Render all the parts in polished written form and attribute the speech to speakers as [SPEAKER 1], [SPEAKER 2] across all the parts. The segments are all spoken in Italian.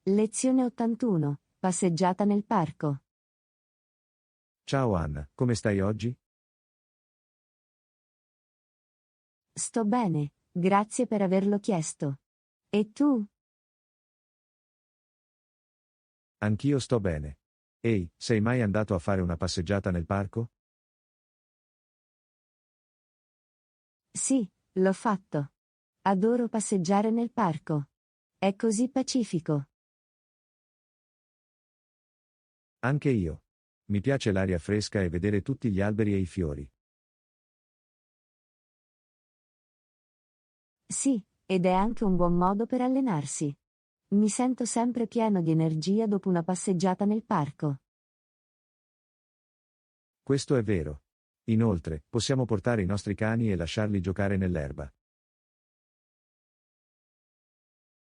[SPEAKER 1] Lezione 81. Passeggiata nel parco.
[SPEAKER 2] Ciao Anna, come stai oggi?
[SPEAKER 1] Sto bene, grazie per averlo chiesto. E tu?
[SPEAKER 2] Anch'io sto bene. Ehi, sei mai andato a fare una passeggiata nel parco?
[SPEAKER 1] Sì, l'ho fatto. Adoro passeggiare nel parco. È così pacifico.
[SPEAKER 2] Anche io. Mi piace l'aria fresca e vedere tutti gli alberi e i fiori.
[SPEAKER 1] Sì, ed è anche un buon modo per allenarsi. Mi sento sempre pieno di energia dopo una passeggiata nel parco.
[SPEAKER 2] Questo è vero. Inoltre, possiamo portare i nostri cani e lasciarli giocare nell'erba.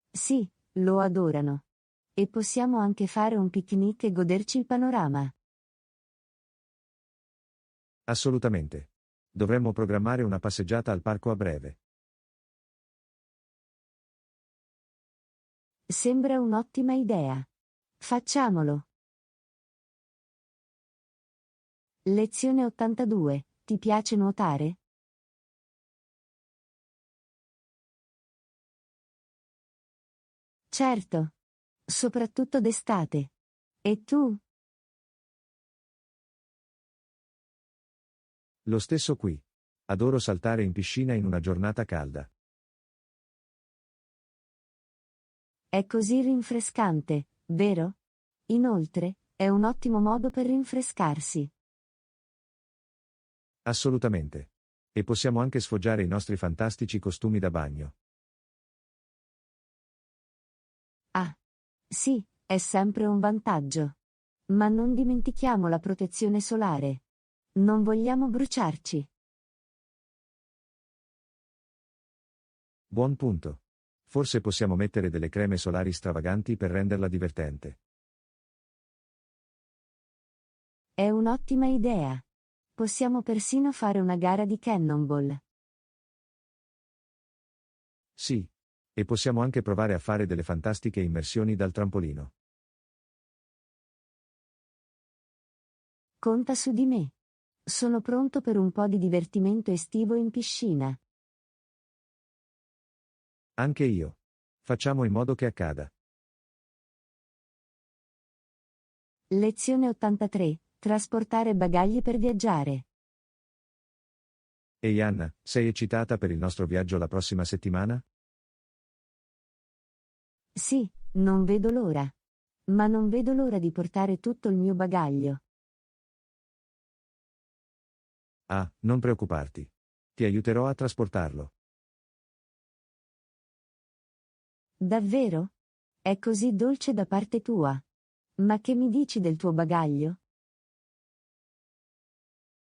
[SPEAKER 1] Sì, lo adorano. E possiamo anche fare un picnic e goderci il panorama.
[SPEAKER 2] Assolutamente. Dovremmo programmare una passeggiata al parco a breve.
[SPEAKER 1] Sembra un'ottima idea. Facciamolo. Lezione 82. Ti piace nuotare? Certo. Soprattutto d'estate. E tu?
[SPEAKER 2] Lo stesso qui. Adoro saltare in piscina in una giornata calda.
[SPEAKER 1] È così rinfrescante, vero? Inoltre, è un ottimo modo per rinfrescarsi.
[SPEAKER 2] Assolutamente. E possiamo anche sfoggiare i nostri fantastici costumi da bagno.
[SPEAKER 1] Ah. Sì, è sempre un vantaggio. Ma non dimentichiamo la protezione solare. Non vogliamo bruciarci.
[SPEAKER 2] Buon punto. Forse possiamo mettere delle creme solari stravaganti per renderla divertente.
[SPEAKER 1] È un'ottima idea. Possiamo persino fare una gara di cannonball.
[SPEAKER 2] Sì. E possiamo anche provare a fare delle fantastiche immersioni dal trampolino.
[SPEAKER 1] Conta su di me. Sono pronto per un po' di divertimento estivo in piscina.
[SPEAKER 2] Anche io. Facciamo in modo che accada.
[SPEAKER 1] Lezione 83. Trasportare bagagli per viaggiare.
[SPEAKER 2] Ehi Anna, sei eccitata per il nostro viaggio la prossima settimana?
[SPEAKER 1] Sì, non vedo l'ora. Ma non vedo l'ora di portare tutto il mio bagaglio.
[SPEAKER 2] Ah, non preoccuparti. Ti aiuterò a trasportarlo.
[SPEAKER 1] Davvero? È così dolce da parte tua. Ma che mi dici del tuo bagaglio?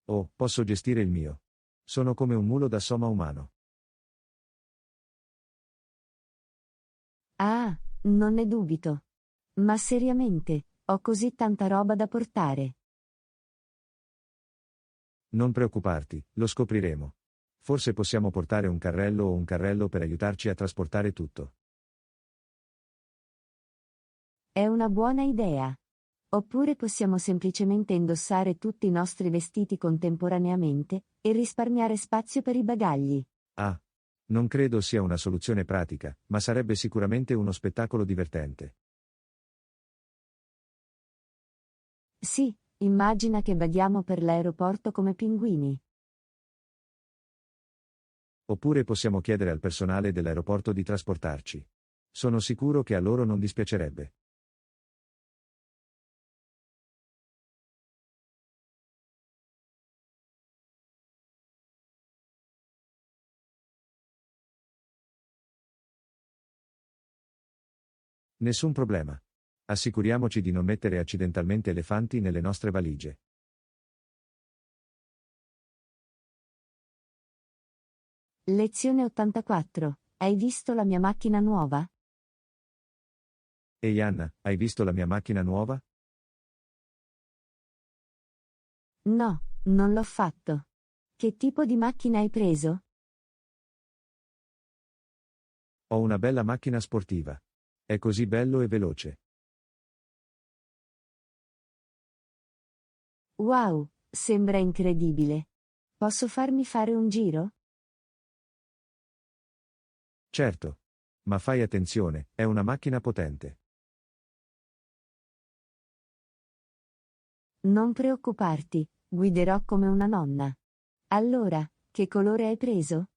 [SPEAKER 2] Oh, posso gestire il mio. Sono come un mulo da soma umano.
[SPEAKER 1] Ah, non ne dubito. Ma seriamente, ho così tanta roba da portare.
[SPEAKER 2] Non preoccuparti, lo scopriremo. Forse possiamo portare un carrello o un carrello per aiutarci a trasportare tutto.
[SPEAKER 1] È una buona idea. Oppure possiamo semplicemente indossare tutti i nostri vestiti contemporaneamente e risparmiare spazio per i bagagli.
[SPEAKER 2] Ah, non credo sia una soluzione pratica, ma sarebbe sicuramente uno spettacolo divertente.
[SPEAKER 1] Sì, immagina che vaghiamo per l'aeroporto come pinguini.
[SPEAKER 2] Oppure possiamo chiedere al personale dell'aeroporto di trasportarci. Sono sicuro che a loro non dispiacerebbe. Nessun problema. Assicuriamoci di non mettere accidentalmente elefanti nelle nostre valigie.
[SPEAKER 1] Lezione 84. Hai visto la mia macchina nuova?
[SPEAKER 2] Ehi Anna, hai visto la mia macchina nuova?
[SPEAKER 1] No, non l'ho fatto. Che tipo di macchina hai preso?
[SPEAKER 2] Ho una bella macchina sportiva. È così bello e veloce.
[SPEAKER 1] Wow, sembra incredibile. Posso farmi fare un giro?
[SPEAKER 2] Certo. Ma fai attenzione, è una macchina potente.
[SPEAKER 1] Non preoccuparti, guiderò come una nonna. Allora, che colore hai preso?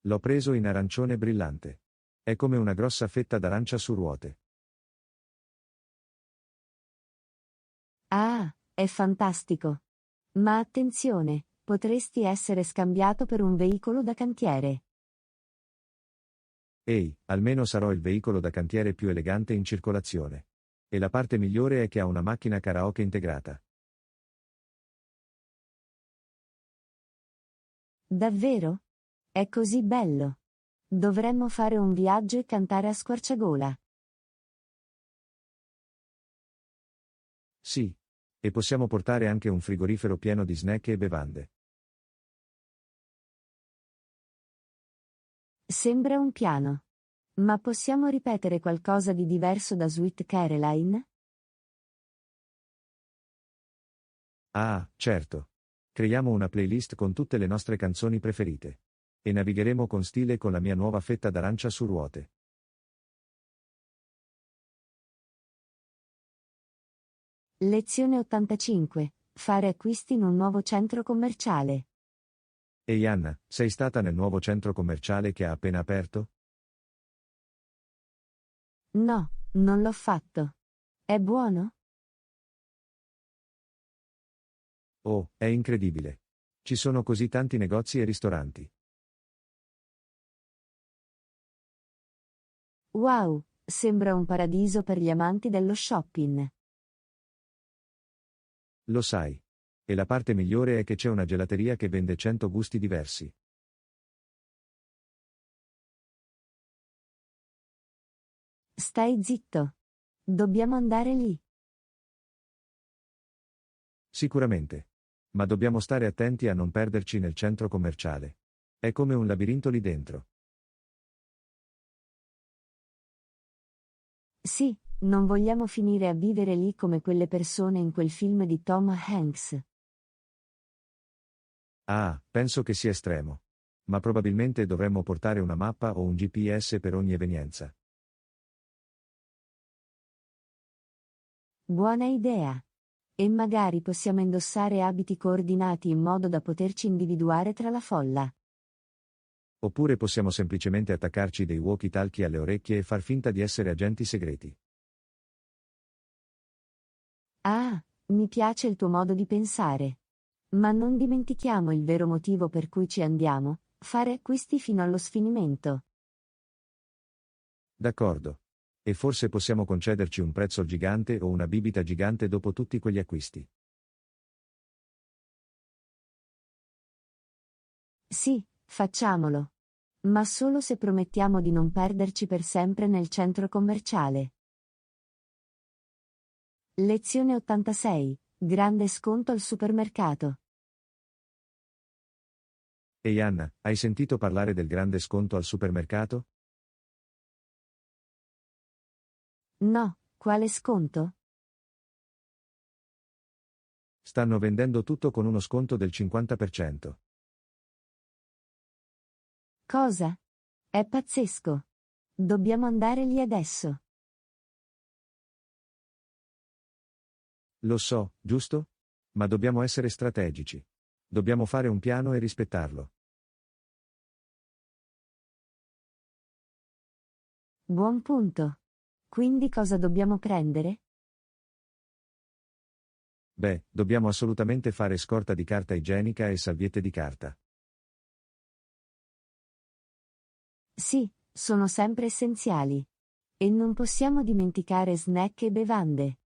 [SPEAKER 2] L'ho preso in arancione brillante. È come una grossa fetta d'arancia su ruote.
[SPEAKER 1] Ah, è fantastico. Ma attenzione, potresti essere scambiato per un veicolo da cantiere.
[SPEAKER 2] Ehi, almeno sarò il veicolo da cantiere più elegante in circolazione. E la parte migliore è che ha una macchina karaoke integrata.
[SPEAKER 1] Davvero? È così bello. Dovremmo fare un viaggio e cantare a squarciagola.
[SPEAKER 2] Sì. E possiamo portare anche un frigorifero pieno di snack e bevande.
[SPEAKER 1] Sembra un piano. Ma possiamo ripetere qualcosa di diverso da Sweet Caroline?
[SPEAKER 2] Ah, certo. Creiamo una playlist con tutte le nostre canzoni preferite. E navigheremo con stile con la mia nuova fetta d'arancia su ruote.
[SPEAKER 1] Lezione 85. Fare acquisti in un nuovo centro commerciale.
[SPEAKER 2] Ehi Anna, sei stata nel nuovo centro commerciale che ha appena aperto?
[SPEAKER 1] No, non l'ho fatto. È buono?
[SPEAKER 2] Oh, è incredibile. Ci sono così tanti negozi e ristoranti.
[SPEAKER 1] Wow, sembra un paradiso per gli amanti dello shopping.
[SPEAKER 2] Lo sai. E la parte migliore è che c'è una gelateria che vende 100 gusti diversi.
[SPEAKER 1] Stai zitto. Dobbiamo andare lì.
[SPEAKER 2] Sicuramente. Ma dobbiamo stare attenti a non perderci nel centro commerciale. È come un labirinto lì dentro.
[SPEAKER 1] Sì, non vogliamo finire a vivere lì come quelle persone in quel film di Tom Hanks.
[SPEAKER 2] Ah, penso che sia estremo. Ma probabilmente dovremmo portare una mappa o un GPS per ogni evenienza.
[SPEAKER 1] Buona idea. E magari possiamo indossare abiti coordinati in modo da poterci individuare tra la folla.
[SPEAKER 2] Oppure possiamo semplicemente attaccarci dei walkie-talkie alle orecchie e far finta di essere agenti segreti.
[SPEAKER 1] Ah, mi piace il tuo modo di pensare. Ma non dimentichiamo il vero motivo per cui ci andiamo, fare acquisti fino allo sfinimento.
[SPEAKER 2] D'accordo. E forse possiamo concederci un prezzo gigante o una bibita gigante dopo tutti quegli acquisti.
[SPEAKER 1] Sì, facciamolo. Ma solo se promettiamo di non perderci per sempre nel centro commerciale. Lezione 86. Grande sconto al supermercato.
[SPEAKER 2] Ehi Anna, hai sentito parlare del grande sconto al supermercato?
[SPEAKER 1] No, quale sconto?
[SPEAKER 2] Stanno vendendo tutto con uno sconto del 50%.
[SPEAKER 1] Cosa? È pazzesco. Dobbiamo andare lì adesso.
[SPEAKER 2] Lo so, giusto? Ma dobbiamo essere strategici. Dobbiamo fare un piano e rispettarlo.
[SPEAKER 1] Buon punto. Quindi cosa dobbiamo prendere?
[SPEAKER 2] Beh, dobbiamo assolutamente fare scorta di carta igienica e salviette di carta.
[SPEAKER 1] Sì, sono sempre essenziali. E non possiamo dimenticare snack e bevande.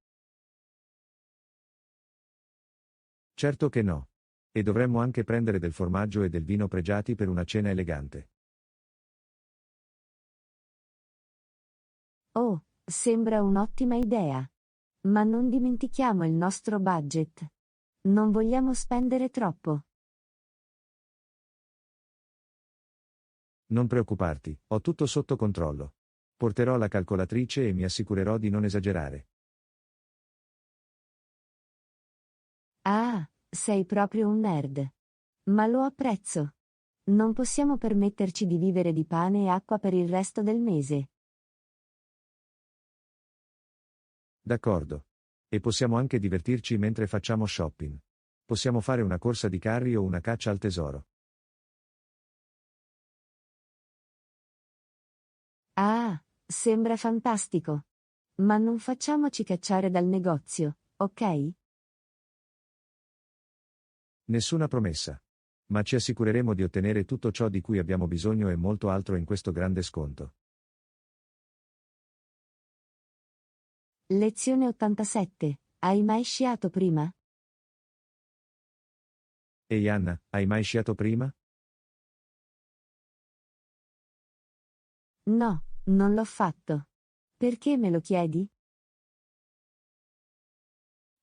[SPEAKER 2] Certo che no. E dovremmo anche prendere del formaggio e del vino pregiati per una cena elegante.
[SPEAKER 1] Oh, sembra un'ottima idea. Ma non dimentichiamo il nostro budget. Non vogliamo spendere troppo.
[SPEAKER 2] Non preoccuparti, ho tutto sotto controllo. Porterò la calcolatrice e mi assicurerò di non esagerare.
[SPEAKER 1] Ah, sei proprio un nerd. Ma lo apprezzo. Non possiamo permetterci di vivere di pane e acqua per il resto del mese.
[SPEAKER 2] D'accordo. E possiamo anche divertirci mentre facciamo shopping. Possiamo fare una corsa di carri o una caccia al tesoro.
[SPEAKER 1] Ah, sembra fantastico. Ma non facciamoci cacciare dal negozio, ok?
[SPEAKER 2] Nessuna promessa. Ma ci assicureremo di ottenere tutto ciò di cui abbiamo bisogno e molto altro in questo grande sconto.
[SPEAKER 1] Lezione 87. Hai mai sciato prima?
[SPEAKER 2] Ehi Anna, hai mai sciato prima?
[SPEAKER 1] No, non l'ho fatto. Perché me lo chiedi?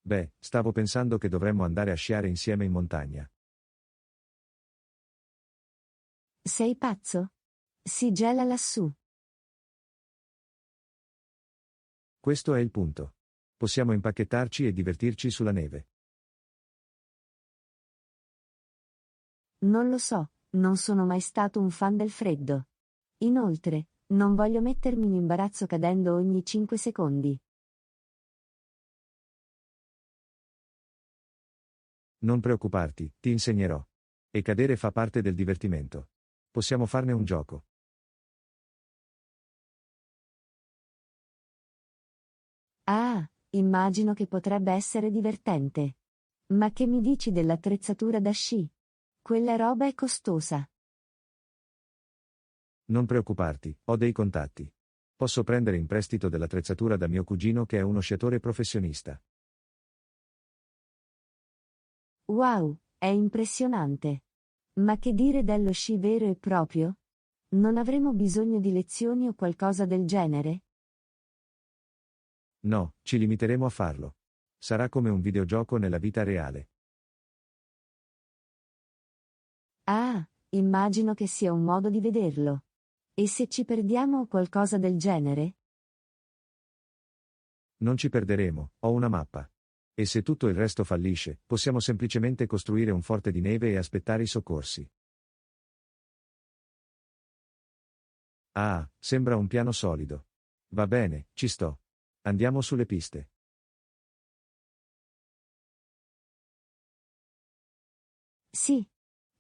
[SPEAKER 2] Beh, stavo pensando che dovremmo andare a sciare insieme in montagna.
[SPEAKER 1] Sei pazzo? Si gela lassù.
[SPEAKER 2] Questo è il punto. Possiamo impacchettarci e divertirci sulla neve.
[SPEAKER 1] Non lo so, non sono mai stato un fan del freddo. Inoltre, non voglio mettermi in imbarazzo cadendo ogni 5 secondi.
[SPEAKER 2] Non preoccuparti, ti insegnerò. E cadere fa parte del divertimento. Possiamo farne un gioco.
[SPEAKER 1] Ah, immagino che potrebbe essere divertente. Ma che mi dici dell'attrezzatura da sci? Quella roba è costosa.
[SPEAKER 2] Non preoccuparti, ho dei contatti. Posso prendere in prestito dell'attrezzatura da mio cugino che è uno sciatore professionista.
[SPEAKER 1] Wow, è impressionante. Ma che dire dello sci vero e proprio? Non avremo bisogno di lezioni o qualcosa del genere?
[SPEAKER 2] No, ci limiteremo a farlo. Sarà come un videogioco nella vita reale.
[SPEAKER 1] Ah, immagino che sia un modo di vederlo. E se ci perdiamo o qualcosa del genere?
[SPEAKER 2] Non ci perderemo, ho una mappa. E se tutto il resto fallisce, possiamo semplicemente costruire un forte di neve e aspettare i soccorsi. Ah, sembra un piano solido. Va bene, ci sto. Andiamo sulle piste.
[SPEAKER 1] Sì.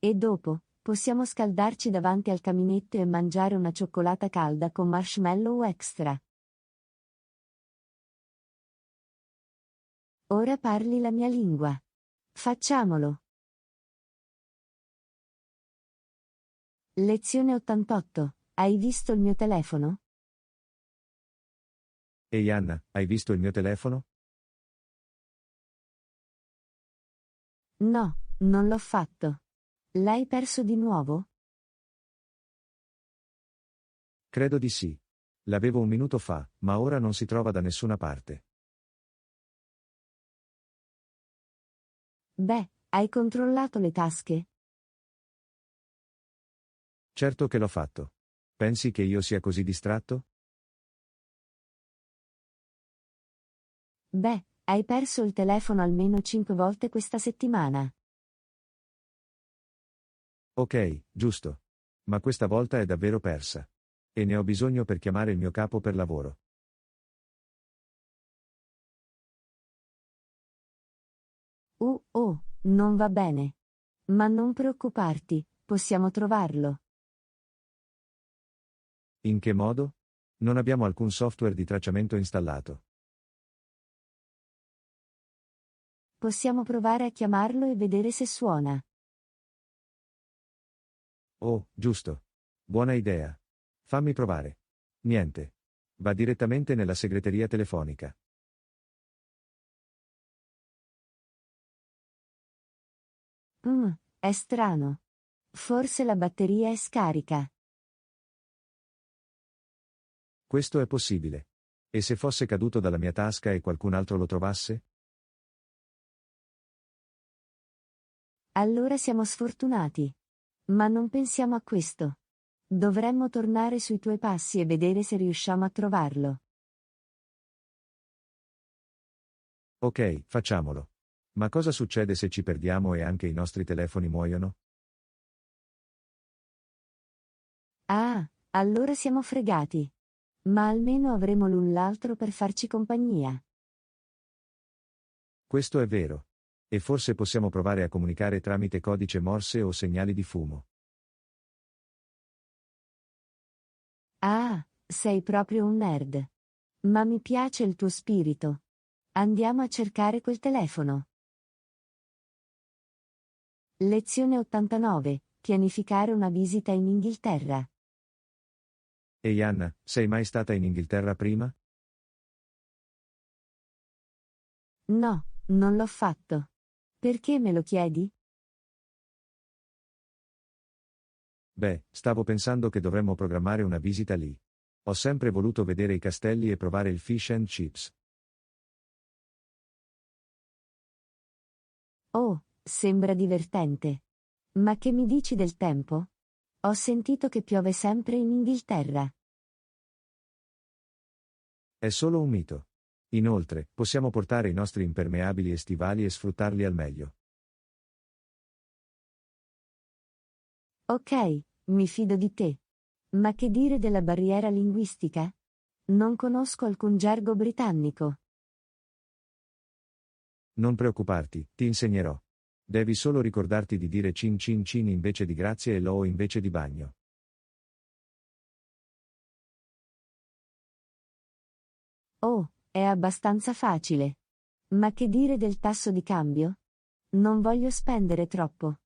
[SPEAKER 1] E dopo, possiamo scaldarci davanti al caminetto e mangiare una cioccolata calda con marshmallow extra. Ora parli la mia lingua. Facciamolo. Lezione 88. Hai visto il mio telefono?
[SPEAKER 2] Ehi Anna, hai visto il mio telefono?
[SPEAKER 1] No, non l'ho fatto. L'hai perso di nuovo?
[SPEAKER 2] Credo di sì. L'avevo un minuto fa, ma ora non si trova da nessuna parte.
[SPEAKER 1] Beh, hai controllato le tasche?
[SPEAKER 2] Certo che l'ho fatto. Pensi che io sia così distratto?
[SPEAKER 1] Beh, hai perso il telefono almeno 5 volte questa settimana.
[SPEAKER 2] Ok, giusto. Ma questa volta è davvero persa. E ne ho bisogno per chiamare il mio capo per lavoro.
[SPEAKER 1] Oh, non va bene. Ma non preoccuparti, possiamo trovarlo.
[SPEAKER 2] In che modo? Non abbiamo alcun software di tracciamento installato.
[SPEAKER 1] Possiamo provare a chiamarlo e vedere se suona.
[SPEAKER 2] Oh, giusto. Buona idea. Fammi provare. Niente. Va direttamente nella segreteria telefonica.
[SPEAKER 1] È strano. Forse la batteria è scarica.
[SPEAKER 2] Questo è possibile. E se fosse caduto dalla mia tasca e qualcun altro lo trovasse?
[SPEAKER 1] Allora siamo sfortunati. Ma non pensiamo a questo. Dovremmo tornare sui tuoi passi e vedere se riusciamo a trovarlo.
[SPEAKER 2] Ok, facciamolo. Ma cosa succede se ci perdiamo e anche i nostri telefoni muoiono?
[SPEAKER 1] Ah, allora siamo fregati. Ma almeno avremo l'un l'altro per farci compagnia.
[SPEAKER 2] Questo è vero. E forse possiamo provare a comunicare tramite codice Morse o segnali di fumo.
[SPEAKER 1] Ah, sei proprio un nerd. Ma mi piace il tuo spirito. Andiamo a cercare quel telefono. Lezione 89. Pianificare una visita in Inghilterra.
[SPEAKER 2] Ehi Anna, sei mai stata in Inghilterra prima?
[SPEAKER 1] No, non l'ho fatto. Perché me lo chiedi?
[SPEAKER 2] Beh, stavo pensando che dovremmo programmare una visita lì. Ho sempre voluto vedere i castelli e provare il fish and chips.
[SPEAKER 1] Oh, sembra divertente. Ma che mi dici del tempo? Ho sentito che piove sempre in Inghilterra.
[SPEAKER 2] È solo un mito. Inoltre, possiamo portare i nostri impermeabili estivali e sfruttarli al meglio.
[SPEAKER 1] Ok, mi fido di te. Ma che dire della barriera linguistica? Non conosco alcun gergo britannico.
[SPEAKER 2] Non preoccuparti, ti insegnerò. Devi solo ricordarti di dire cin cin cin invece di grazie e lo invece di bagno.
[SPEAKER 1] Oh, è abbastanza facile. Ma che dire del tasso di cambio? Non voglio spendere troppo.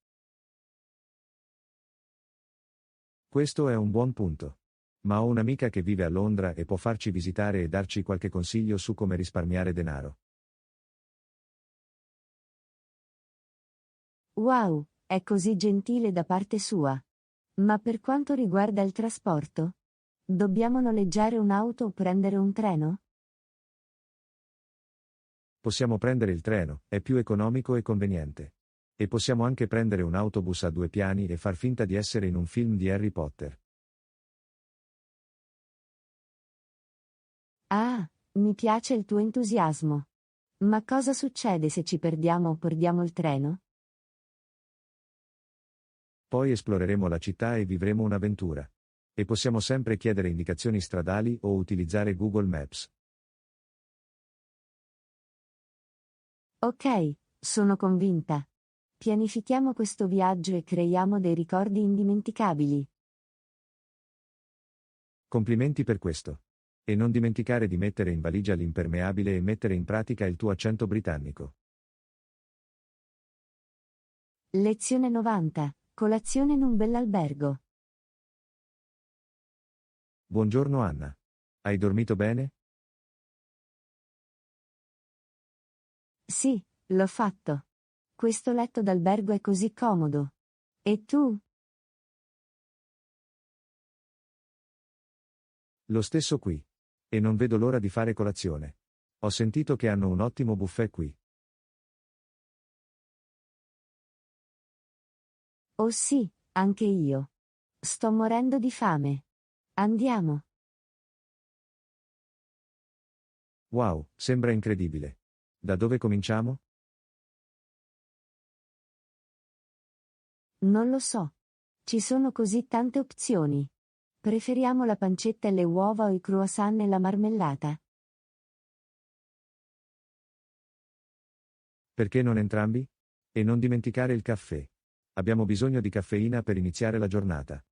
[SPEAKER 2] Questo è un buon punto. Ma ho un'amica che vive a Londra e può farci visitare e darci qualche consiglio su come risparmiare denaro.
[SPEAKER 1] Wow, è così gentile da parte sua. Ma per quanto riguarda il trasporto? Dobbiamo noleggiare un'auto o prendere un treno?
[SPEAKER 2] Possiamo prendere il treno, è più economico e conveniente. E possiamo anche prendere un autobus a 2 piani e far finta di essere in un film di Harry Potter.
[SPEAKER 1] Ah, mi piace il tuo entusiasmo. Ma cosa succede se ci perdiamo o perdiamo il treno?
[SPEAKER 2] Poi esploreremo la città e vivremo un'avventura. E possiamo sempre chiedere indicazioni stradali o utilizzare Google Maps.
[SPEAKER 1] Ok, sono convinta. Pianifichiamo questo viaggio e creiamo dei ricordi indimenticabili.
[SPEAKER 2] Complimenti per questo. E non dimenticare di mettere in valigia l'impermeabile e mettere in pratica il tuo accento britannico.
[SPEAKER 1] Lezione 90. Colazione in un bell'albergo.
[SPEAKER 2] Buongiorno Anna. Hai dormito bene?
[SPEAKER 1] Sì, l'ho fatto. Questo letto d'albergo è così comodo. E tu?
[SPEAKER 2] Lo stesso qui. E non vedo l'ora di fare colazione. Ho sentito che hanno un ottimo buffet qui.
[SPEAKER 1] Oh sì, anche io. Sto morendo di fame. Andiamo.
[SPEAKER 2] Wow, sembra incredibile. Da dove cominciamo?
[SPEAKER 1] Non lo so. Ci sono così tante opzioni. Preferiamo la pancetta e le uova o i croissant e la marmellata?
[SPEAKER 2] Perché non entrambi? E non dimenticare il caffè. Abbiamo bisogno di caffeina per iniziare la giornata.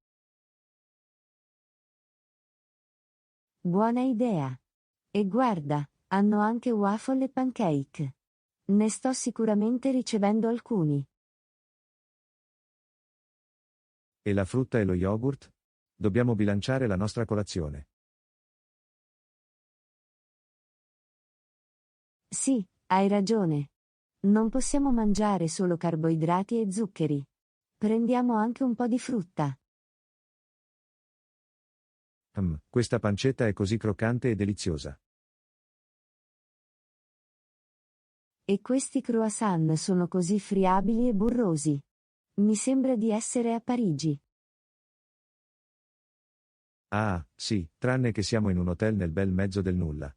[SPEAKER 1] Buona idea. E guarda, hanno anche waffle e pancake. Ne sto sicuramente ricevendo alcuni.
[SPEAKER 2] E la frutta e lo yogurt? Dobbiamo bilanciare la nostra colazione.
[SPEAKER 1] Sì, hai ragione. Non possiamo mangiare solo carboidrati e zuccheri. Prendiamo anche un po' di frutta.
[SPEAKER 2] Questa pancetta è così croccante e deliziosa.
[SPEAKER 1] E questi croissant sono così friabili e burrosi. Mi sembra di essere a Parigi.
[SPEAKER 2] Ah, sì, tranne che siamo in un hotel nel bel mezzo del nulla.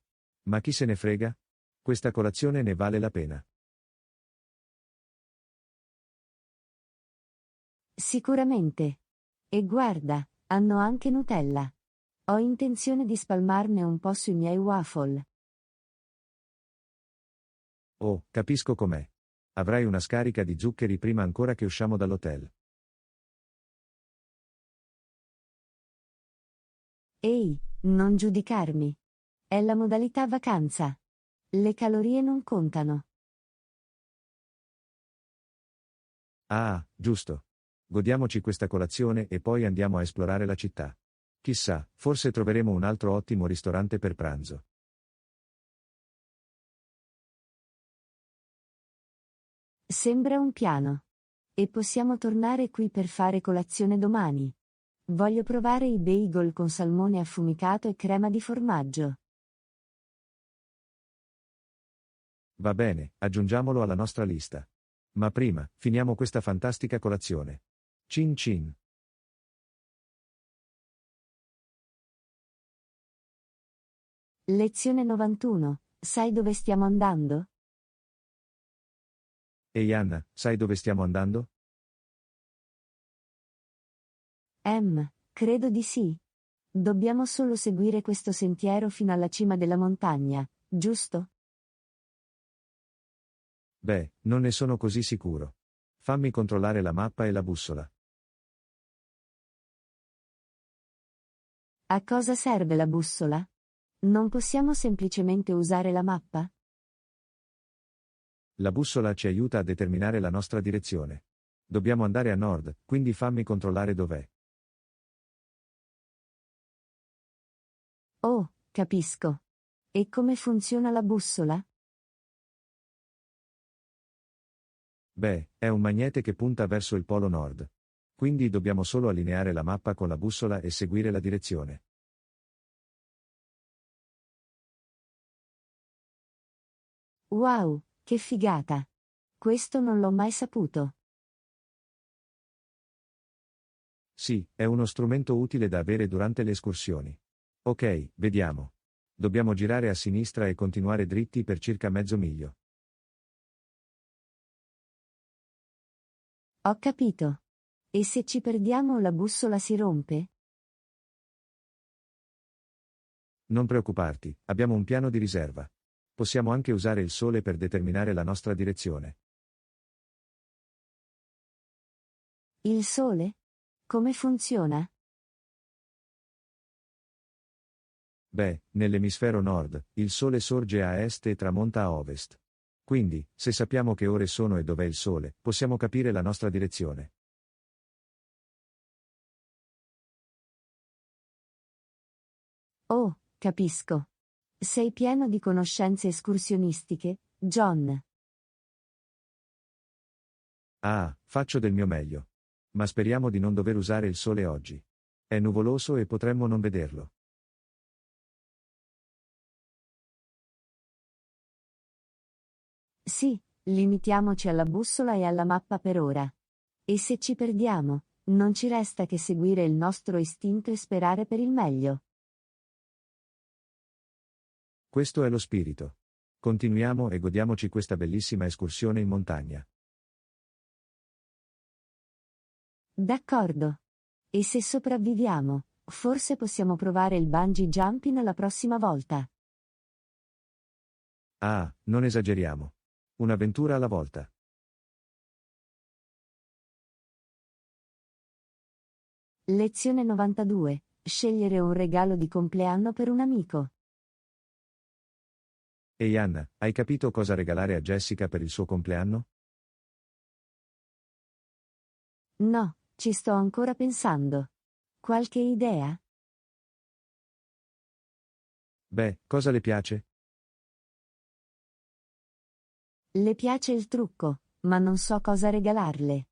[SPEAKER 2] Ma chi se ne frega? Questa colazione ne vale la pena.
[SPEAKER 1] Sicuramente. E guarda, hanno anche Nutella. Ho intenzione di spalmarne un po' sui miei waffle.
[SPEAKER 2] Oh, capisco com'è. Avrai una scarica di zuccheri prima ancora che usciamo dall'hotel.
[SPEAKER 1] Ehi, non giudicarmi. È la modalità vacanza. Le calorie non contano.
[SPEAKER 2] Ah, giusto. Godiamoci questa colazione e poi andiamo a esplorare la città. Chissà, forse troveremo un altro ottimo ristorante per pranzo.
[SPEAKER 1] Sembra un piano. E possiamo tornare qui per fare colazione domani. Voglio provare i bagel con salmone affumicato e crema di formaggio.
[SPEAKER 2] Va bene, aggiungiamolo alla nostra lista. Ma prima, finiamo questa fantastica colazione. Cin cin.
[SPEAKER 1] Lezione 91. Sai dove stiamo andando?
[SPEAKER 2] Ehi Anna, sai dove stiamo andando?
[SPEAKER 1] Credo di sì. Dobbiamo solo seguire questo sentiero fino alla cima della montagna, giusto?
[SPEAKER 2] Beh, non ne sono così sicuro. Fammi controllare la mappa e la bussola.
[SPEAKER 1] A cosa serve la bussola? Non possiamo semplicemente usare la mappa?
[SPEAKER 2] La bussola ci aiuta a determinare la nostra direzione. Dobbiamo andare a nord, quindi fammi controllare dov'è.
[SPEAKER 1] Oh, capisco. E come funziona la bussola?
[SPEAKER 2] Beh, è un magnete che punta verso il polo nord. Quindi dobbiamo solo allineare la mappa con la bussola e seguire la direzione.
[SPEAKER 1] Wow, che figata! Questo non l'ho mai saputo.
[SPEAKER 2] Sì, è uno strumento utile da avere durante le escursioni. Ok, vediamo. Dobbiamo girare a sinistra e continuare dritti per circa mezzo miglio.
[SPEAKER 1] Ho capito. E se ci perdiamo la bussola si rompe?
[SPEAKER 2] Non preoccuparti, abbiamo un piano di riserva. Possiamo anche usare il sole per determinare la nostra direzione.
[SPEAKER 1] Il sole? Come funziona?
[SPEAKER 2] Beh, nell'emisfero nord, il sole sorge a est e tramonta a ovest. Quindi, se sappiamo che ore sono e dov'è il sole, possiamo capire la nostra direzione.
[SPEAKER 1] Oh, capisco. Sei pieno di conoscenze escursionistiche, John.
[SPEAKER 2] Ah, faccio del mio meglio. Ma speriamo di non dover usare il sole oggi. È nuvoloso e potremmo non vederlo.
[SPEAKER 1] Sì, limitiamoci alla bussola e alla mappa per ora. E se ci perdiamo, non ci resta che seguire il nostro istinto e sperare per il meglio.
[SPEAKER 2] Questo è lo spirito. Continuiamo e godiamoci questa bellissima escursione in montagna.
[SPEAKER 1] D'accordo. E se sopravviviamo, forse possiamo provare il bungee jumping la prossima volta.
[SPEAKER 2] Ah, non esageriamo. Un'avventura alla volta.
[SPEAKER 1] Lezione 92. Scegliere un regalo di compleanno per un amico.
[SPEAKER 2] Ehi Anna, hai capito cosa regalare a Jessica per il suo compleanno?
[SPEAKER 1] No, ci sto ancora pensando. Qualche idea?
[SPEAKER 2] Beh, cosa le piace?
[SPEAKER 1] Le piace il trucco, ma non so cosa regalarle.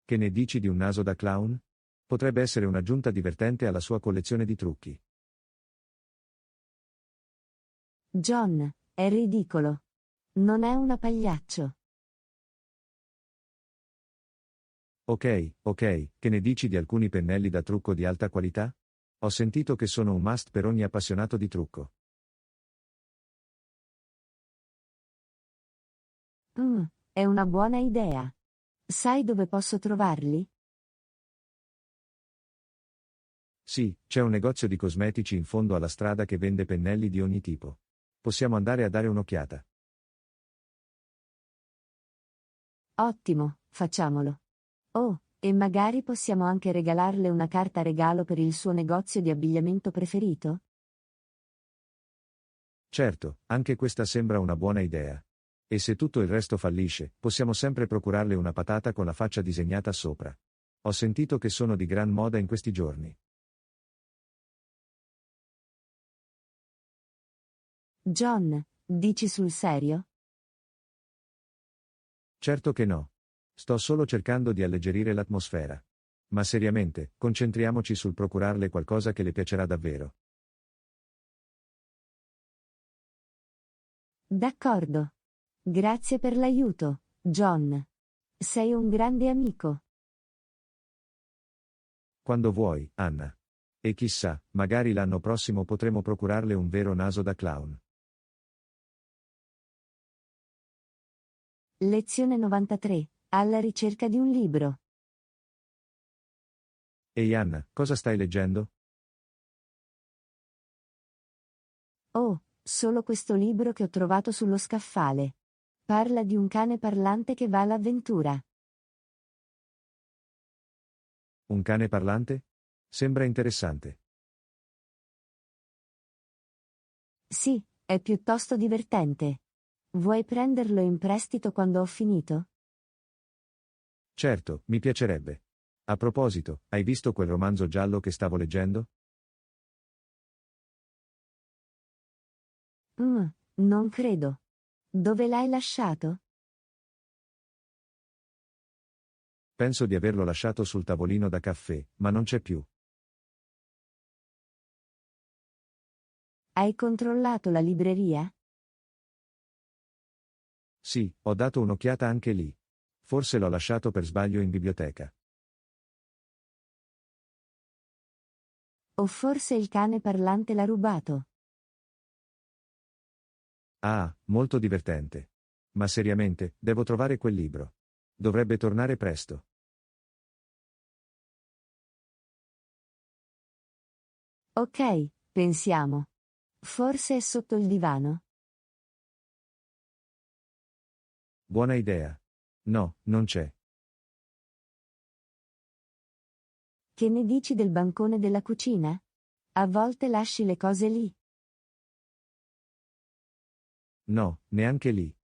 [SPEAKER 2] Che ne dici di un naso da clown? Potrebbe essere un'aggiunta divertente alla sua collezione di trucchi.
[SPEAKER 1] John, è ridicolo. Non è una pagliaccio.
[SPEAKER 2] Ok, ok, che ne dici di alcuni pennelli da trucco di alta qualità? Ho sentito che sono un must per ogni appassionato di trucco.
[SPEAKER 1] Mm, è una buona idea. Sai dove posso trovarli?
[SPEAKER 2] Sì, c'è un negozio di cosmetici in fondo alla strada che vende pennelli di ogni tipo. Possiamo andare a dare un'occhiata.
[SPEAKER 1] Ottimo, facciamolo. Oh, e magari possiamo anche regalarle una carta regalo per il suo negozio di abbigliamento preferito?
[SPEAKER 2] Certo, anche questa sembra una buona idea. E se tutto il resto fallisce, possiamo sempre procurarle una patata con la faccia disegnata sopra. Ho sentito che sono di gran moda in questi giorni.
[SPEAKER 1] John, dici sul serio?
[SPEAKER 2] Certo che no. Sto solo cercando di alleggerire l'atmosfera. Ma seriamente, concentriamoci sul procurarle qualcosa che le piacerà davvero.
[SPEAKER 1] D'accordo. Grazie per l'aiuto, John. Sei un grande amico.
[SPEAKER 2] Quando vuoi, Anna. E chissà, magari l'anno prossimo potremo procurarle un vero naso da clown.
[SPEAKER 1] Lezione 93. Alla ricerca di un libro.
[SPEAKER 2] Ehi Anna, cosa stai leggendo?
[SPEAKER 1] Oh, solo questo libro che ho trovato sullo scaffale. Parla di un cane parlante che va all'avventura.
[SPEAKER 2] Un cane parlante? Sembra interessante.
[SPEAKER 1] Sì, è piuttosto divertente. Vuoi prenderlo in prestito quando ho finito?
[SPEAKER 2] Certo, mi piacerebbe. A proposito, hai visto quel romanzo giallo che stavo leggendo?
[SPEAKER 1] Mm, non credo. Dove l'hai lasciato?
[SPEAKER 2] Penso di averlo lasciato sul tavolino da caffè, ma non c'è più.
[SPEAKER 1] Hai controllato la libreria?
[SPEAKER 2] Sì, ho dato un'occhiata anche lì. Forse l'ho lasciato per sbaglio in biblioteca.
[SPEAKER 1] O forse il cane parlante l'ha rubato?
[SPEAKER 2] Ah, molto divertente. Ma seriamente, devo trovare quel libro. Dovrebbe tornare presto.
[SPEAKER 1] Ok, pensiamo. Forse è sotto il divano?
[SPEAKER 2] Buona idea. No, non c'è.
[SPEAKER 1] Che ne dici del bancone della cucina? A volte lasci le cose lì.
[SPEAKER 2] No, neanche lì.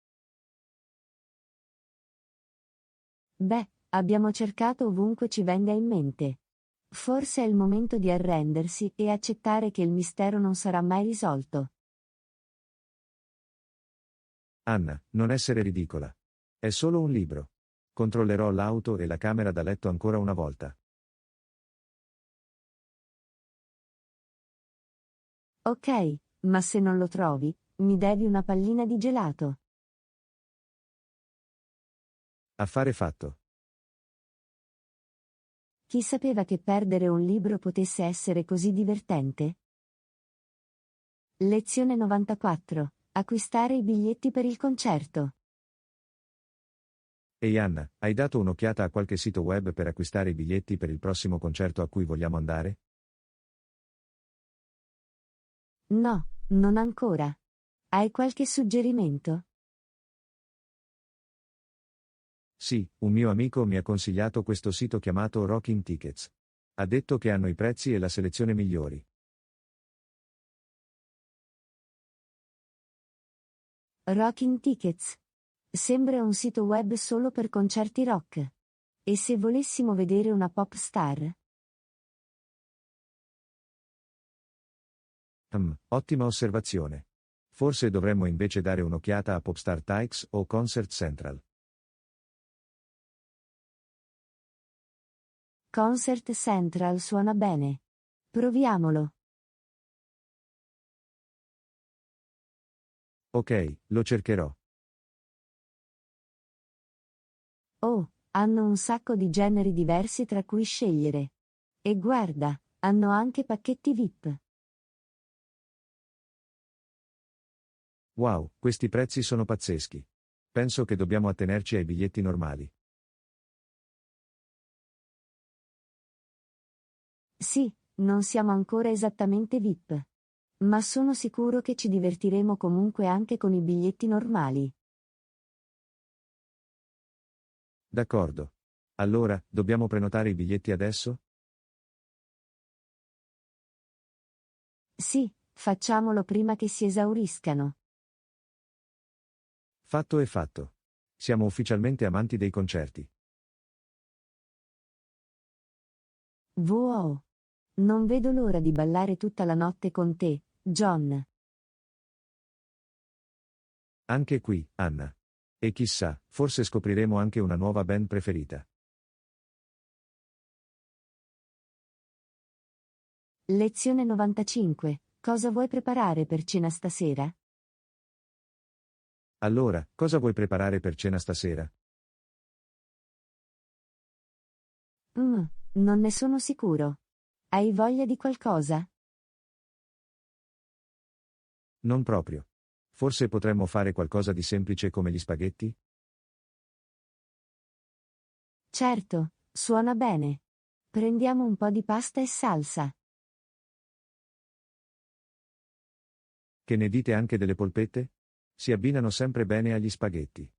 [SPEAKER 1] Beh, abbiamo cercato ovunque ci venga in mente. Forse è il momento di arrendersi e accettare che il mistero non sarà mai risolto.
[SPEAKER 2] Anna, non essere ridicola. È solo un libro. Controllerò l'auto e la camera da letto ancora una volta.
[SPEAKER 1] Ok, ma se non lo trovi, mi devi una pallina di gelato.
[SPEAKER 2] Affare fatto.
[SPEAKER 1] Chi sapeva che perdere un libro potesse essere così divertente? Lezione 94. Acquistare i biglietti per il concerto.
[SPEAKER 2] Ehi Anna, hai dato un'occhiata a qualche sito web per acquistare i biglietti per il prossimo concerto a cui vogliamo andare?
[SPEAKER 1] No, non ancora. Hai qualche suggerimento?
[SPEAKER 2] Sì, un mio amico mi ha consigliato questo sito chiamato Rocking Tickets. Ha detto che hanno i prezzi e la selezione migliori.
[SPEAKER 1] Rocking Tickets. Sembra un sito web solo per concerti rock. E se volessimo vedere una pop star?
[SPEAKER 2] Ottima osservazione. Forse dovremmo invece dare un'occhiata a Popstar Tykes o Concert Central.
[SPEAKER 1] Concert Central suona bene. Proviamolo.
[SPEAKER 2] Ok, lo cercherò.
[SPEAKER 1] Oh, Hanno un sacco di generi diversi tra cui scegliere. E guarda, hanno anche pacchetti VIP.
[SPEAKER 2] Wow, questi prezzi sono pazzeschi. Penso che dobbiamo attenerci ai biglietti normali.
[SPEAKER 1] Sì, non siamo ancora esattamente VIP. Ma sono sicuro che ci divertiremo comunque anche con i biglietti normali.
[SPEAKER 2] D'accordo. Allora, dobbiamo prenotare i biglietti adesso?
[SPEAKER 1] Sì, facciamolo prima che si esauriscano.
[SPEAKER 2] Fatto e fatto. Siamo ufficialmente amanti dei concerti.
[SPEAKER 1] Wow! Non vedo l'ora di ballare tutta la notte con te, John.
[SPEAKER 2] Anche qui, Anna. E chissà, forse scopriremo anche una nuova band preferita.
[SPEAKER 1] Lezione 95. Cosa vuoi preparare per cena stasera?
[SPEAKER 2] Allora, cosa vuoi preparare per cena stasera?
[SPEAKER 1] Mm, non ne sono sicuro. Hai voglia di qualcosa?
[SPEAKER 2] Non proprio. Forse potremmo fare qualcosa di semplice come gli spaghetti?
[SPEAKER 1] Certo, suona bene. Prendiamo un po' di pasta e salsa.
[SPEAKER 2] Che ne dite anche delle polpette? Si abbinano sempre bene agli spaghetti.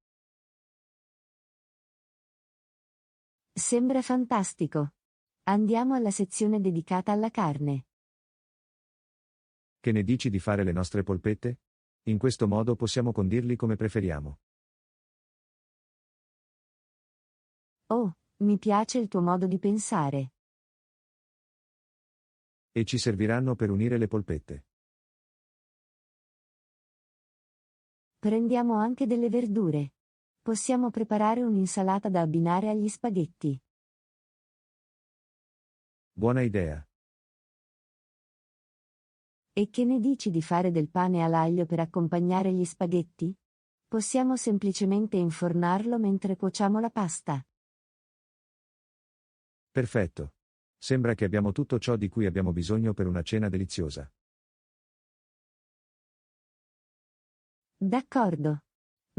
[SPEAKER 1] Sembra fantastico. Andiamo alla sezione dedicata alla carne.
[SPEAKER 2] Che ne dici di fare le nostre polpette? In questo modo possiamo condirli come preferiamo.
[SPEAKER 1] Oh, mi piace il tuo modo di pensare.
[SPEAKER 2] E ci serviranno per unire le polpette.
[SPEAKER 1] Prendiamo anche delle verdure. Possiamo preparare un'insalata da abbinare agli spaghetti.
[SPEAKER 2] Buona idea.
[SPEAKER 1] E che ne dici di fare del pane all'aglio per accompagnare gli spaghetti? Possiamo semplicemente infornarlo mentre cuociamo la pasta.
[SPEAKER 2] Perfetto. Sembra che abbiamo tutto ciò di cui abbiamo bisogno per una cena deliziosa.
[SPEAKER 1] D'accordo.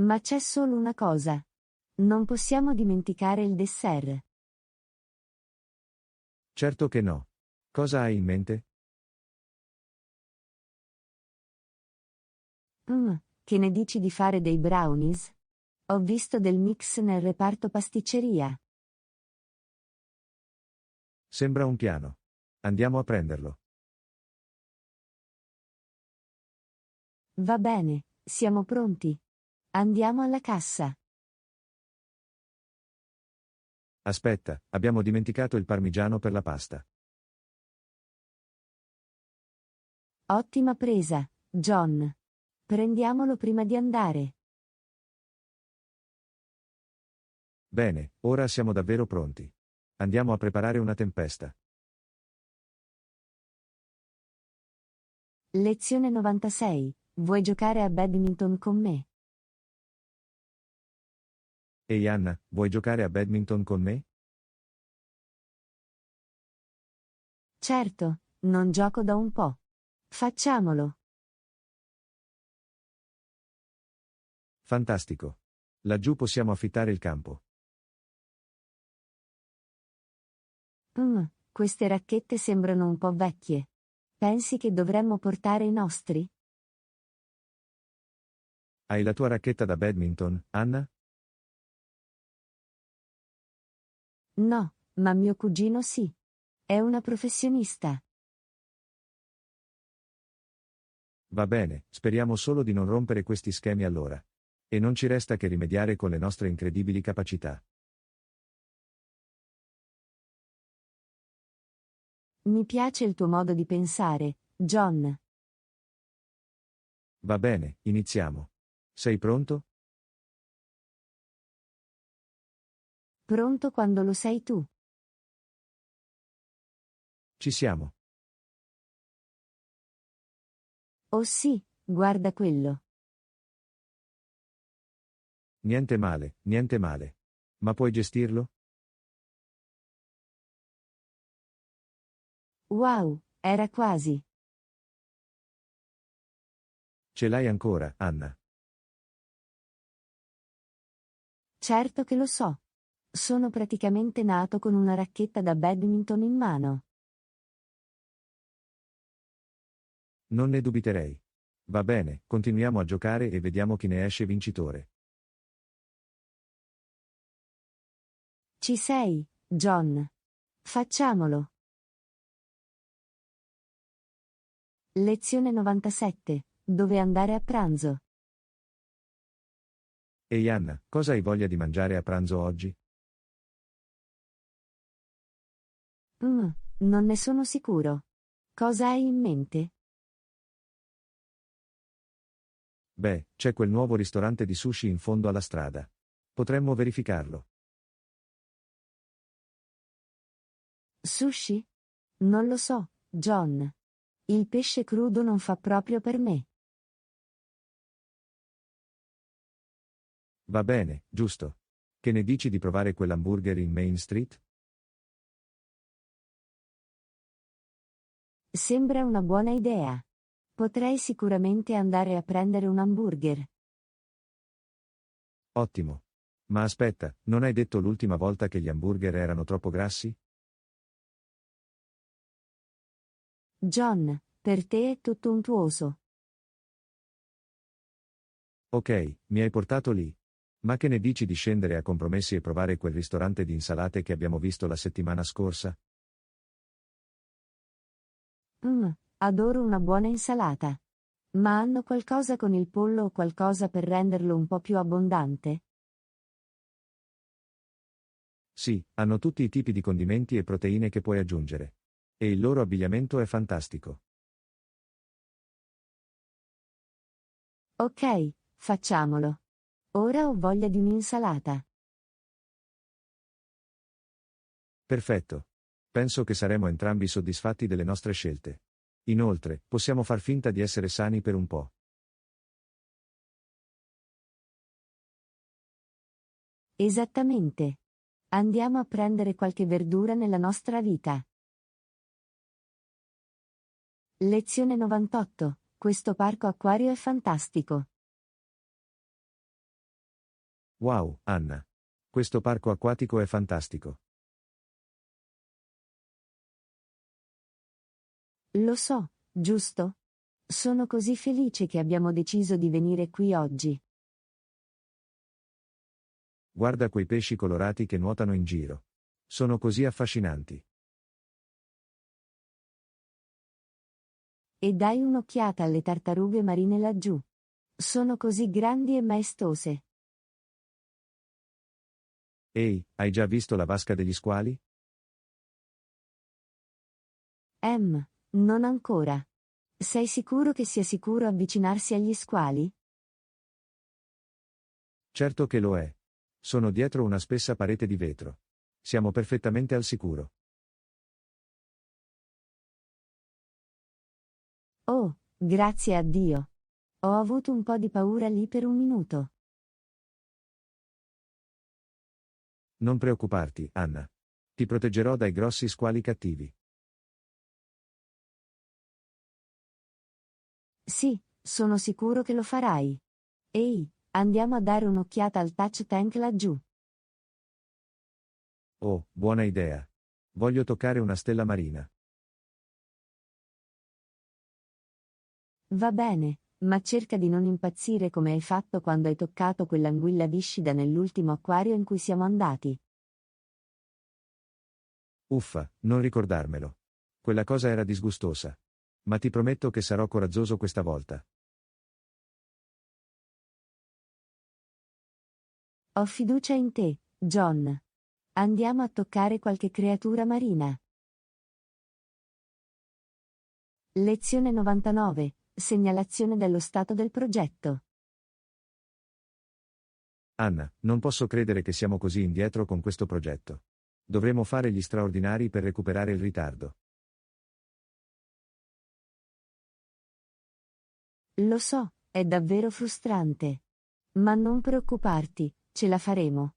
[SPEAKER 1] Ma c'è solo una cosa. Non possiamo dimenticare il dessert.
[SPEAKER 2] Certo che no. Cosa hai in mente?
[SPEAKER 1] Che ne dici di fare dei brownies? Ho visto del mix nel reparto pasticceria.
[SPEAKER 2] Sembra un piano. Andiamo a prenderlo.
[SPEAKER 1] Va bene, siamo pronti. Andiamo alla cassa.
[SPEAKER 2] Aspetta, abbiamo dimenticato il parmigiano per la pasta.
[SPEAKER 1] Ottima presa, John. Prendiamolo prima di andare.
[SPEAKER 2] Bene, ora siamo davvero pronti. Andiamo a preparare una tempesta.
[SPEAKER 1] Lezione 96. Vuoi giocare a badminton con me?
[SPEAKER 2] Ehi Anna, vuoi giocare a badminton con me?
[SPEAKER 1] Certo, non gioco da un po'. Facciamolo.
[SPEAKER 2] Fantastico. Laggiù possiamo affittare il campo.
[SPEAKER 1] Queste racchette sembrano un po' vecchie. Pensi che dovremmo portare i nostri?
[SPEAKER 2] Hai la tua racchetta da badminton, Anna?
[SPEAKER 1] No, ma mio cugino sì. È una professionista.
[SPEAKER 2] Va bene, speriamo solo di non rompere questi schemi allora. E non ci resta che rimediare con le nostre incredibili capacità.
[SPEAKER 1] Mi piace il tuo modo di pensare, John.
[SPEAKER 2] Va bene, iniziamo. Sei pronto?
[SPEAKER 1] Pronto quando lo sei tu.
[SPEAKER 2] Ci siamo.
[SPEAKER 1] Oh sì, guarda quello.
[SPEAKER 2] Niente male, niente male. Ma puoi gestirlo?
[SPEAKER 1] Wow, era quasi.
[SPEAKER 2] Ce l'hai ancora, Anna?
[SPEAKER 1] Certo che lo so. Sono praticamente nato con una racchetta da badminton in mano.
[SPEAKER 2] Non ne dubiterei. Va bene, continuiamo a giocare e vediamo chi ne esce vincitore.
[SPEAKER 1] Ci sei, John? Facciamolo. Lezione 97. Dove andare a pranzo?
[SPEAKER 2] Ehi Anna, cosa hai voglia di mangiare a pranzo oggi?
[SPEAKER 1] Non ne sono sicuro. Cosa hai in mente?
[SPEAKER 2] Beh, c'è quel nuovo ristorante di sushi in fondo alla strada. Potremmo verificarlo.
[SPEAKER 1] Sushi? Non lo so, John. Il pesce crudo non fa proprio per me.
[SPEAKER 2] Va bene, giusto. Che ne dici di provare quell'hamburger in Main Street?
[SPEAKER 1] Sembra una buona idea. Potrei sicuramente andare a prendere un hamburger.
[SPEAKER 2] Ottimo. Ma aspetta, non hai detto l'ultima volta che gli hamburger erano troppo grassi?
[SPEAKER 1] John, per te è tutto untuoso.
[SPEAKER 2] Ok, mi hai portato lì. Ma che ne dici di scendere a compromessi e provare quel ristorante di insalate che abbiamo visto la settimana scorsa?
[SPEAKER 1] Adoro una buona insalata. Ma hanno qualcosa con il pollo o qualcosa per renderlo un po' più abbondante?
[SPEAKER 2] Sì, hanno tutti i tipi di condimenti e proteine che puoi aggiungere. E il loro abbigliamento è fantastico.
[SPEAKER 1] Ok, facciamolo. Ora ho voglia di un'insalata.
[SPEAKER 2] Perfetto. Penso che saremo entrambi soddisfatti delle nostre scelte. Inoltre, possiamo far finta di essere sani per un po'.
[SPEAKER 1] Esattamente. Andiamo a prendere qualche verdura nella nostra vita. Lezione 98. Questo parco acquario è fantastico.
[SPEAKER 2] Wow, Anna. Questo parco acquatico è fantastico.
[SPEAKER 1] Lo so, giusto? Sono così felice che abbiamo deciso di venire qui oggi.
[SPEAKER 2] Guarda quei pesci colorati che nuotano in giro. Sono così affascinanti.
[SPEAKER 1] E dai un'occhiata alle tartarughe marine laggiù. Sono così grandi e maestose.
[SPEAKER 2] Ehi, hai già visto la vasca degli squali?
[SPEAKER 1] Non ancora. Sei sicuro che sia sicuro avvicinarsi agli squali?
[SPEAKER 2] Certo che lo è. Sono dietro una spessa parete di vetro. Siamo perfettamente al sicuro.
[SPEAKER 1] Oh, grazie a Dio. Ho avuto un po' di paura lì per un minuto.
[SPEAKER 2] Non preoccuparti, Anna. Ti proteggerò dai grossi squali cattivi.
[SPEAKER 1] Sì, sono sicuro che lo farai. Ehi, andiamo a dare un'occhiata al touch tank laggiù.
[SPEAKER 2] Oh, buona idea. Voglio toccare una stella marina.
[SPEAKER 1] Va bene, ma cerca di non impazzire come hai fatto quando hai toccato quell'anguilla viscida nell'ultimo acquario in cui siamo andati.
[SPEAKER 2] Uffa, non ricordarmelo. Quella cosa era disgustosa. Ma ti prometto che sarò coraggioso questa volta.
[SPEAKER 1] Ho fiducia in te, John. Andiamo a toccare qualche creatura marina. Lezione 99. Segnalazione dello stato del progetto.
[SPEAKER 2] Anna, non posso credere che siamo così indietro con questo progetto. Dovremo fare gli straordinari per recuperare il ritardo.
[SPEAKER 1] Lo so, è davvero frustrante. Ma non preoccuparti, ce la faremo.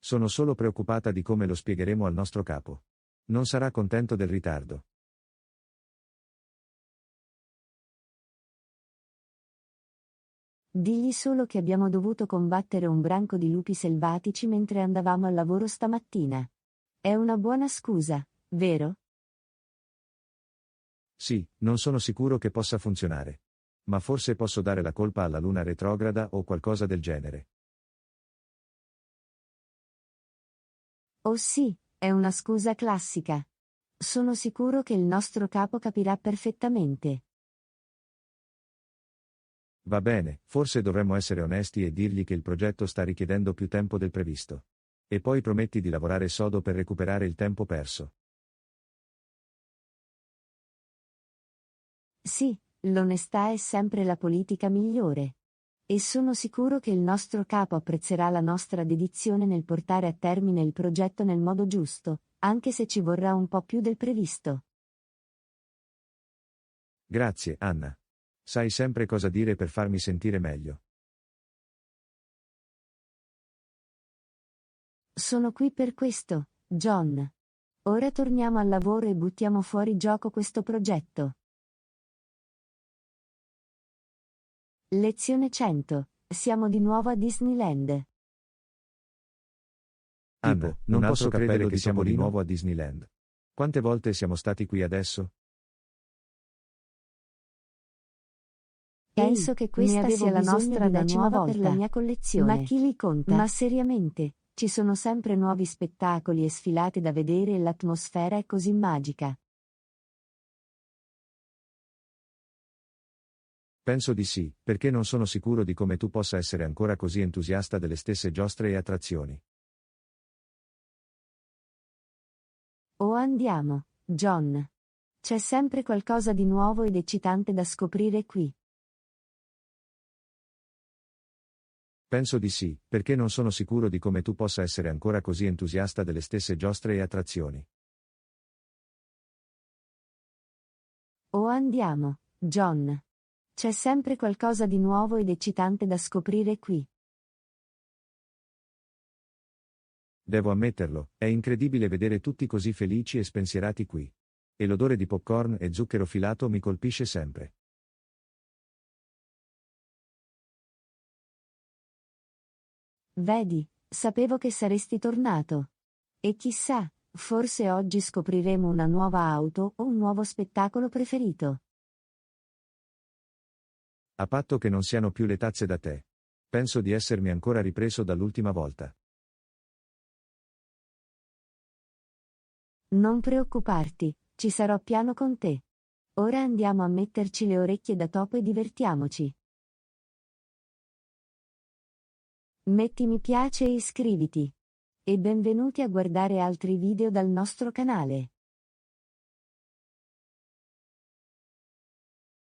[SPEAKER 2] Sono solo preoccupata di come lo spiegheremo al nostro capo. Non sarà contento del ritardo.
[SPEAKER 1] Digli solo che abbiamo dovuto combattere un branco di lupi selvatici mentre andavamo al lavoro stamattina. È una buona scusa, vero?
[SPEAKER 2] Sì, non sono sicuro che possa funzionare. Ma forse posso dare la colpa alla luna retrograda o qualcosa del genere.
[SPEAKER 1] Oh sì, è una scusa classica. Sono sicuro che il nostro capo capirà perfettamente.
[SPEAKER 2] Va bene, forse dovremmo essere onesti e dirgli che il progetto sta richiedendo più tempo del previsto. E poi prometti di lavorare sodo per recuperare il tempo perso.
[SPEAKER 1] Sì, l'onestà è sempre la politica migliore. E sono sicuro che il nostro capo apprezzerà la nostra dedizione nel portare a termine il progetto nel modo giusto, anche se ci vorrà un po' più del previsto.
[SPEAKER 2] Grazie, Anna. Sai sempre cosa dire per farmi sentire meglio.
[SPEAKER 1] Sono qui per questo, John. Ora torniamo al lavoro e buttiamo fuori gioco questo progetto. Lezione 100. Siamo di nuovo a Disneyland.
[SPEAKER 2] Anna, non posso credere che siamo di nuovo a Disneyland. Quante volte siamo stati qui adesso?
[SPEAKER 1] Penso che questa sia la nostra 10ª volta per la mia collezione. Ma chi li conta? Ma seriamente, ci sono sempre nuovi spettacoli e sfilate da vedere e l'atmosfera è così magica.
[SPEAKER 2] Penso di sì, perché non sono sicuro di come tu possa essere ancora così entusiasta delle stesse giostre e attrazioni.
[SPEAKER 1] Oh, andiamo, John. C'è sempre qualcosa di nuovo ed eccitante da scoprire qui.
[SPEAKER 2] Penso di sì, perché non sono sicuro di come tu possa essere ancora così entusiasta delle stesse giostre e attrazioni.
[SPEAKER 1] Oh, andiamo, John. C'è sempre qualcosa di nuovo ed eccitante da scoprire qui.
[SPEAKER 2] Devo ammetterlo, è incredibile vedere tutti così felici e spensierati qui. E l'odore di popcorn e zucchero filato mi colpisce sempre.
[SPEAKER 1] Vedi, sapevo che saresti tornato. E chissà, forse oggi scopriremo una nuova auto o un nuovo spettacolo preferito.
[SPEAKER 2] A patto che non siano più le tazze da tè. Penso di essermi ancora ripreso dall'ultima volta.
[SPEAKER 1] Non preoccuparti, ci sarò piano con te. Ora andiamo a metterci le orecchie da topo e divertiamoci. Metti mi piace e iscriviti. E benvenuti a guardare altri video dal nostro canale.